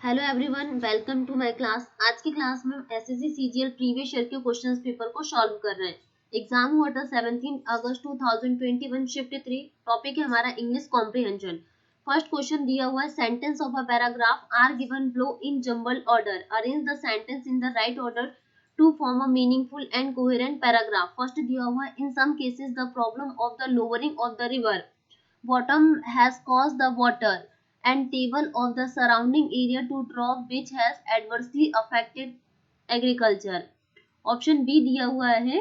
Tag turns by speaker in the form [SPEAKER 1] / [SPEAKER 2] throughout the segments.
[SPEAKER 1] Hello everyone, welcome to my class. आज की class में हम एसएससी सीजीएल प्रीवियस ईयर के क्वेश्चंस पेपर को सॉल्व कर रहे हैं। एग्जाम हुआ था 17 अगस्त 2021 शिफ्ट 3। टॉपिक है हमारा इंग्लिश कॉम्प्रिहेंशन। फर्स्ट क्वेश्चन दिया हुआ है, sentence of a paragraph are given below in jumbled order, arrange the sentence in the right order to form a meaningful and coherent paragraph. First दिया हुआ है, in some cases the problem of the lowering of the river bottom has caused the water and table of the surrounding area to drop, which has adversely affected agriculture. Option B दिया हुआ है,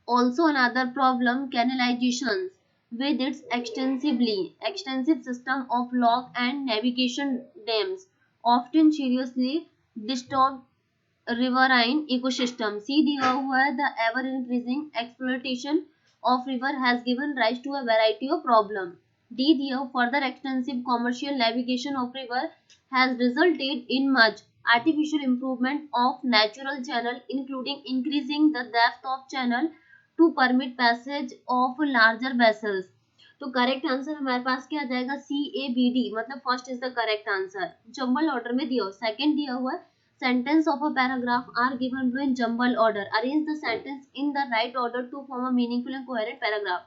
[SPEAKER 1] also another problem, canalizations with its extensive system of lock and navigation dams often seriously disturb riverine ecosystem. C दिया हुआ है, the ever increasing exploitation of river has given rise to a variety of problems. D दिया, further extensive commercial navigation of river has resulted in much artificial improvement of natural channel, including increasing the depth of channel to permit passage of larger vessels. तो correct answer हमारे पास क्या आ जाएगा, CABD, मतलब first is the correct answer. Jumble order में दिया। Second दिया हुआ है, sentence of a paragraph are given below in jumble order, arrange the sentence in the right order to form a meaningful and coherent paragraph.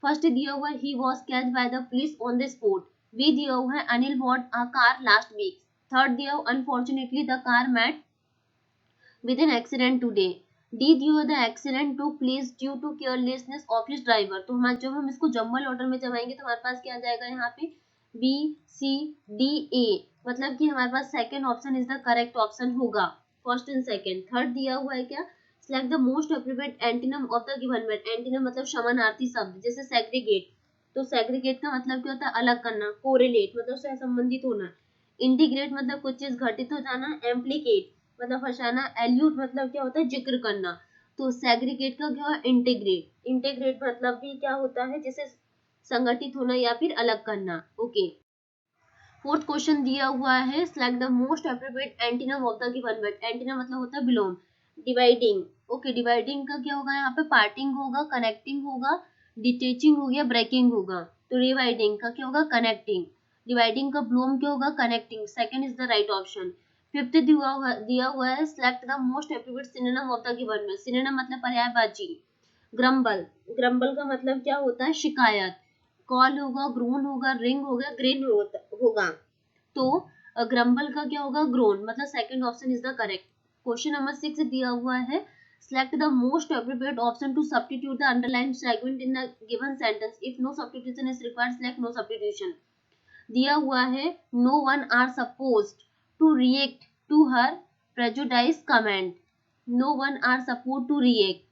[SPEAKER 1] First दिया हुआ है, he was catched by the police on the spot. B दिया हुआ है, Anil bought a car last week. Third दिया हुआ, unfortunately the car met with an accident today. D दिया हुआ, the accident took place due to carelessness of his driver. तो हमारे जब हम इसको जंबल ऑर्डर में जमाएंगे तो हमारे पास क्या आ जाएगा यहाँ पे, बी सी डी ए, मतलब कि हमारे पास second option is the correct option होगा, फर्स्ट एंड सेकंड। थर्ड दिया हुआ है क्या, select the most appropriate antonym of the given word. Antonym मतलब समानार्थी शब्द, जैसे सेग्रीगेट, तो सेग्रीगेट का मतलब क्या होता है, अलग करना। कोरिलेट मतलब सहसंबंधित होना। इंटीग्रेट मतलब कुछ चीज घटित हो जाना। एम्प्लीकेट मतलब हटाना। एल्यूट मतलब क्या होता है, जिक्र करना। तो सेग्रीगेट का क्या है, इंटीग्रेट। इंटीग्रेट मतलब भी क्या होता है, जैसे संगठित होना या फिर अलग करना। ओके। फोर्थ क्वेश्चन दिया हुआ है, select the most appropriate antonym of the given word. Antonym मतलब होता है बिलोम। डिवाइडिंग, ओके, डिवाइडिंग का क्या होगा, यहाँ पे पार्टिंग होगा, कनेक्टिंग होगा, डिटेचिंग हो गया, ब्रेकिंग होगा। तो डिवाइडिंग का क्या होगा, कनेक्टिंग। डिवाइडिंग का ब्लोम क्या होगा, connecting. Second is the right option. Fifth दिया हुआ है, select the most appropriate synonym of the given word. Synonym मतलब पर्यायवाची। ग्रम्बल, ग्रम्बल का मतलब क्या होता है, शिकायत। कॉल होगा, ग्रोन होगा, रिंग होगा, ग्रेन होगा। तो ग्रम्बल का क्या होगा, ग्रोन, मतलब second option is the correct. Question number 6 दिया हुआ है, select the most appropriate option to substitute the underlined segment in the given sentence. If no substitution is required, select no substitution. दिया हुआ है, no one are supposed to react to her prejudice comment. No one are supposed to react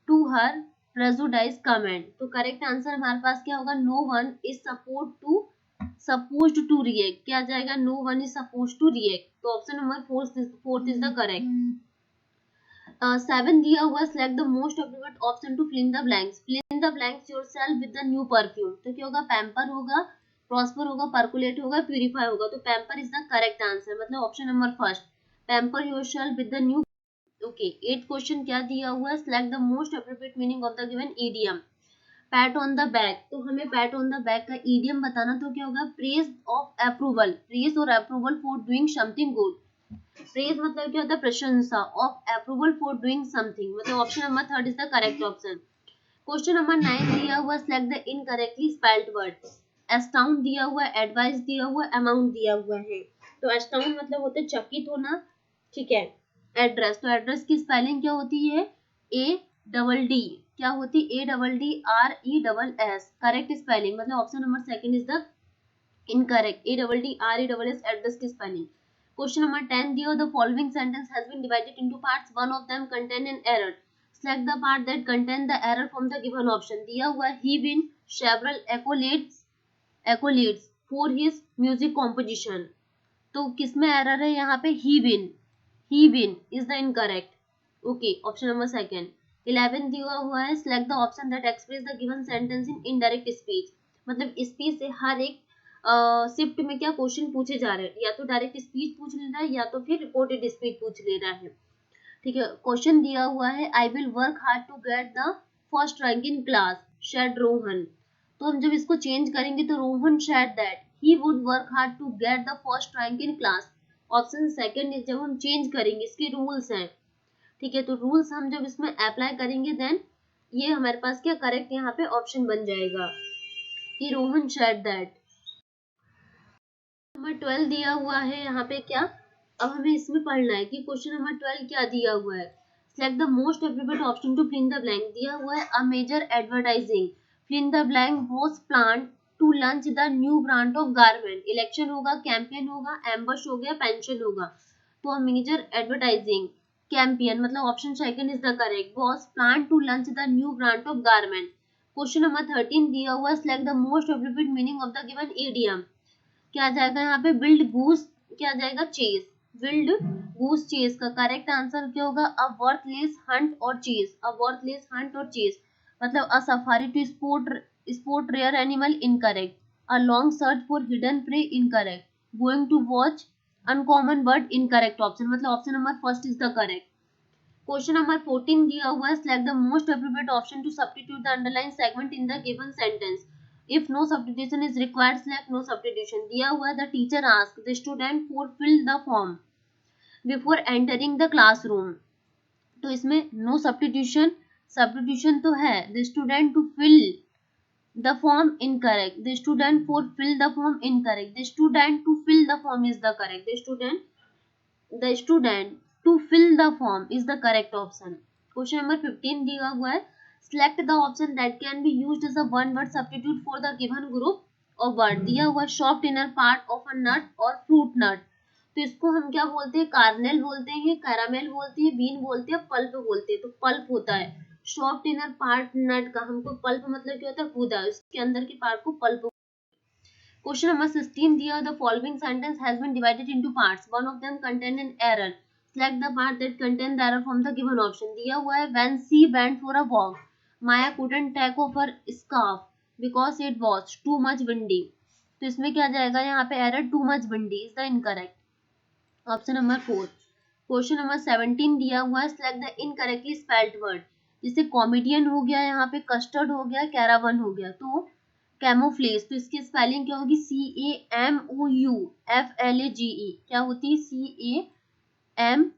[SPEAKER 1] to her prejudice comment. तो correct answer हमारे पास क्या होगा, no one is supposed to react। क्या आ जाएगा, no one is supposed to react। तो option number fourth is the correct. 7 दिया हुआ, select the most appropriate option to fill in the blanks. Fill in the blanks yourself with the new perfume. तो क्या होगा, pamper होगा, prosper होगा, percolate होगा, purify होगा। तो pamper is the correct answer, मतलब option number first, pamper yourself with the new. Okay. 8th question क्या दिया हुआ है, select the most appropriate meaning of the given idiom. Pat on the back, तो हमें पैट ऑन द बैक का idiom बताना, तो क्या होगा, प्रेज ऑफ अप्रूवल, प्रेज और approval for doing something good. Praise मतलब क्या होता है, प्रशंसा। Of approval for doing something, मतलब option number third is the correct option. Question number 9 दिया हुआ, select the incorrectly spelled word. Astound दिया हुआ, एडवाइस दिया हुआ, अमाउंट दिया हुआ है। तो एस्टाउंड मतलब होता है चकित होना, ठीक है। एड्रेस, तो एड्रेस की स्पेलिंग क्या होती है, ADD, क्या होती है, ADDRESS। करेक्ट स्पेलिंग, मतलब option number second is the incorrect. ADDRESS address की स्पेलिंग। Question number 10 दिया, the following sentence has been divided into parts. One of them contain an error. Select the part that contain the error from the given option. दिया हुआ, he win several accolades for his music composition. तो किसमें error है यहाँ पे, he win is the incorrect. Okay, option number second. 11 दिया हुआ है, select the option that express the given sentence in indirect speech. मतलब स्पीच से हर एक शिफ्ट में क्या क्वेश्चन पूछे जा रहे हैं, या तो डायरेक्ट स्पीच पूछ ले रहा है या तो फिर रिपोर्टेड स्पीच पूछ ले रहा है, ठीक है। क्वेश्चन दिया हुआ है, I will work hard to get the first rank in class, said Rohan. तो हम जब इसको चेंज करेंगे तो Rohan said that he would work hard to get the first rank in class. Option second is, जब हम चेंज करेंगे, इसके रूल्स हैं, ठीक है, तो रूल्स हम जब इसमें अप्लाई करेंगे देन ये हमारे पास क्या करेक्ट यहाँ पे ऑप्शन बन जाएगा कि रोहन शेड दैट। नंबर 12 दिया हुआ है यहाँ पे क्या, अब हमें इसमें पढ़ना है कि क्वेश्चन नंबर 12 क्या दिया हुआ है। Select the most appropriate option to fill in the blank. दिया हुआ है a major advertising fill in the blank was planned to launch the new brand of garment. Election होगा, कैंपेन होगा, एम्बश हो गया, पेंशन होगा। तो अ मेजर एडवर्टाइजिंग कैंपेन मतलब option second is the correct, was planned to launch the new brand of garment. Question number 13 दिया हुआ है select the most appropriate meaning of the given EDM. क्या आ जाएगा यहाँ पे, बिल्ड गूस, क्या आ जाएगा, चेस। बिल्ड गूस चेस का करेक्ट आंसर क्या होगा, a worthless hunt or chase. A worthless hunt or chase मतलब a safari to sport rare animal, incorrect. A long search for hidden prey, incorrect. Going to watch uncommon bird, incorrect option, मतलब option number first is the correct. Question number 14 दिया हुआ है select the most appropriate option to substitute the underline segment in the given sentence. If no substitution is required select no substitution. दिया हुआ है the teacher ask the student for fill the form before entering the classroom. तो इसमें no substitution, substitution तो है, the student to fill the form incorrect, the student for fill the form incorrect, the student to fill the form is the correct, the student to fill the form is the correct option. Question number 15 दिया हुआ है select the option that can be used as a one word substitute for the given group of word। दिया हुआ soft inner part of a nut और fruit nut। तो इसको हम क्या बोलते हैं, कार्नेल बोलते हैं, कैरामेल बोलते हैं, बीन बोलते हैं, पल्प बोलते हैं। तो पल्प होता है सॉफ्ट इनर पार्ट नट का, हमको पल्प मतलब क्या होता है, गूदा, इसके अंदर के पार्ट को पल्प। Question number 16 दिया, the following sentence has been divided into parts. One of them contain an error. Select the part that contain the error from the given option. दिया हुआ है when she went for a walk, Maya couldn't take off her scarf because it was too much windy. तो इसमें क्या जाएगा, यहाँ पे error too much windy is the incorrect. Option number 4. Question number 17 दिया हुआ है select the incorrectly spelled word. जैसे comedian हो गया, यहाँ पे custard हो गया, caravan हो गया। तो कैमोफ्लेज, तो इसकी स्पेलिंग क्या होगी, CAMOUFLAGE। क्या होती है, CAMOUFLAGE,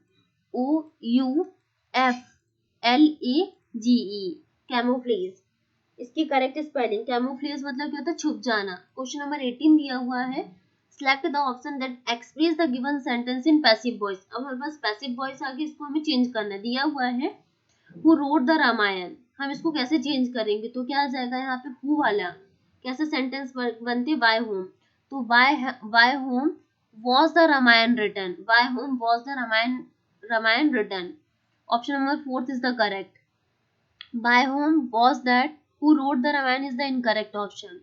[SPEAKER 1] कैमोफ्लेज। इसकी करेक्ट स्पेलिंग, कैमोफ्लेज मतलब क्या होता है, छुप जाना। क्वेश्चन नंबर 18 दिया हुआ है select the option that express the given sentence in passive voice. अब हमारे पास पैसिव वॉइस आ गई, इसको हमें चेंज करना है। दिया हुआ है हु रोट द रामायण, हम इसको कैसे चेंज करेंगे, तो क्या आ जाएगा यहाँ पे हु वाला, कैसे सेंटेंस बनते, बाय होम। तो by whom was the Ramayana written, by whom was the Ramayana written. Option number 4 is the correct. By whom was that who wrote the Ramayana is the incorrect option.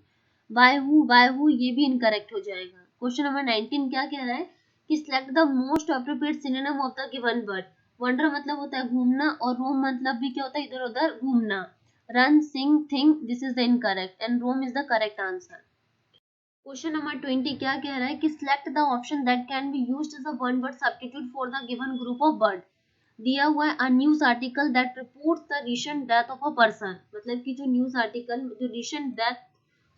[SPEAKER 1] By who ये भी incorrect हो जाएगा। Question number 19 क्या कह रहा है कि select the most appropriate synonym of the given word. Wonder मतलब होता है घूमना, और रोम मतलब भी क्या होता है, इधर उधर घूमना। Run, sing, think, this is the incorrect and roam is the correct answer. Question number 20 क्या कह रहा है कि select the option that can be used as a one word substitute for the given group of word. दिया हुआ है a news article that reports the recent death of a person, मतलब कि जो न्यूज आर्टिकल जो recent death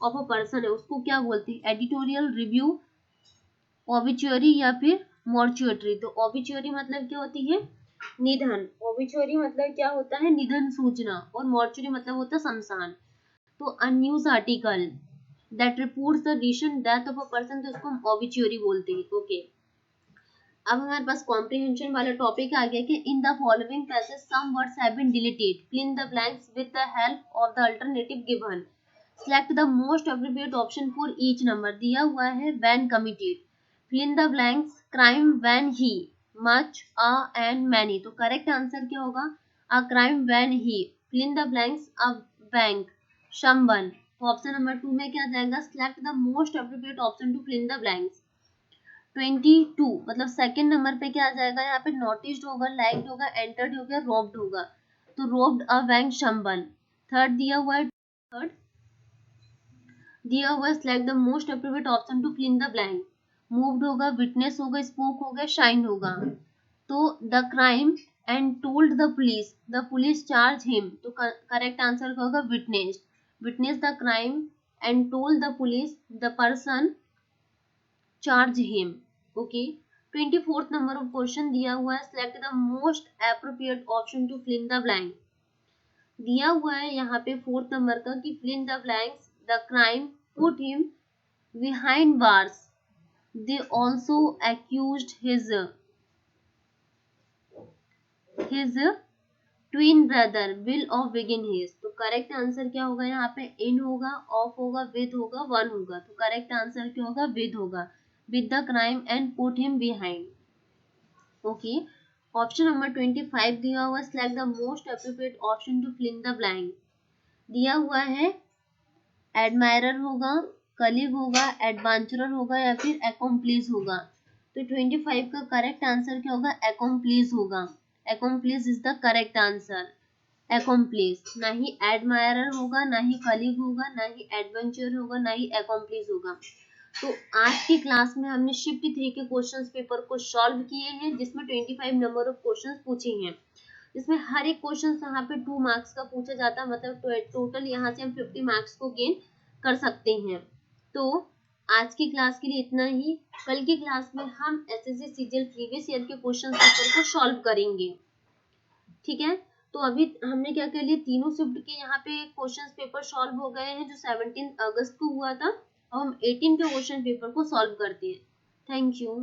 [SPEAKER 1] of a person है उसको क्या बोलते हैं, एडिटोरियल, रिव्यू, ऑबिचुअरी या फिर मॉर्चुअरी। तो ऑबिचुअरी मतलब क्या होती है, निधन। ऑबिचुअरी मतलब क्या होता है, निधन सूचना, और मॉर्चुरी मतलब होता है शमशान। तो अ news article that reports the recent death of a person, तो इसको हम ऑबिचुअरी बोलते हैं। ओके, अब हमारे पास कॉम्प्रिहेंशन वाला टॉपिक आ गया कि in the following passage some words have been deleted, fill in the blanks with the help of the alternative given. Select the most appropriate option for each number. दिया हुआ है when committed, fill in the blanks crime when he, much, a and many. तो correct answer क्या होगा, a crime when he, fill in the blanks a bank, someone. तो option number 2 में क्या जाएगा, select the most appropriate option to fill in the blanks. 22 मतलब second number पे क्या आ जाएगा, यहाँ पे नोटिस्ड होगा, लाइक्ड होगा, एंटर्ड हो गया, रोब्ड होगा। तो robbed a bank, someone. Third दिया हुआ है, थर्ड दिया हुआ है select the most appropriate option to fill in the blank. Moved होगा, विटनेस होगा, स्पोक होगा, शाइन होगा। तो the crime and told the police charge him. तो करेक्ट आंसर क्या होगा, witness. Witness the crime and told the police the person charge him. Okay, 24th number of question दिया हुआ है, select the most appropriate option to fill in the blank. दिया हुआ है यहाँ पे 4th नंबर का कि fill in the blanks, the crime put him behind bars, they also accused his twin brother Bill of begin his। तो correct answer क्या होगा, यहाँ पे इन होगा, ऑफ होगा, विद होगा, वन होगा। तो करेक्ट आंसर क्या होगा, विद होगा, with the crime and put him behind. Okay, option number 25 दिया हुआ, select the most appropriate option to fill in the blank. दिया हुआ है एडमायरर होगा, कलीग होगा, एडवेंचरर होगा या फिर अकॉम्प्लिस होगा। तो 25 का करेक्ट आंसर क्या होगा, अकॉम्प्लिस होगा। Accomplish is the correct answer, accomplish. ना ही एडमायरर होगा, ना ही कलीग होगा, ना ही एडवेंचर होगा, ना ही अकॉम्प्लिस होगा। तो आज की क्लास में हमने शिफ्ट 3 के क्वेश्चंस पेपर को सॉल्व किए हैं, जिसमें 25 नंबर ऑफ क्वेश्चंस पूछे हैं। इसमें हर एक क्वेश्चन यहाँ पे 2 मार्क्स का पूछा जाता है, मतलब टोटल यहाँ से हम 50 मार्क्स को गेन कर सकते हैं। तो आज की क्लास के लिए इतना ही। कल की क्लास में हम एसएससी सीजीएल प्रीवियस ईयर के क्वेश्चन पेपर को सॉल्व करेंगे, ठीक है। तो अभी हमने क्या कर लिया, तीनों शिफ्ट के यहाँ पे क्वेश्चन पेपर सॉल्व हो गए हैं जो 17 अगस्त को हुआ था। अब हम 18 के क्वेश्चन पेपर को सॉल्व करते हैं। Thank you.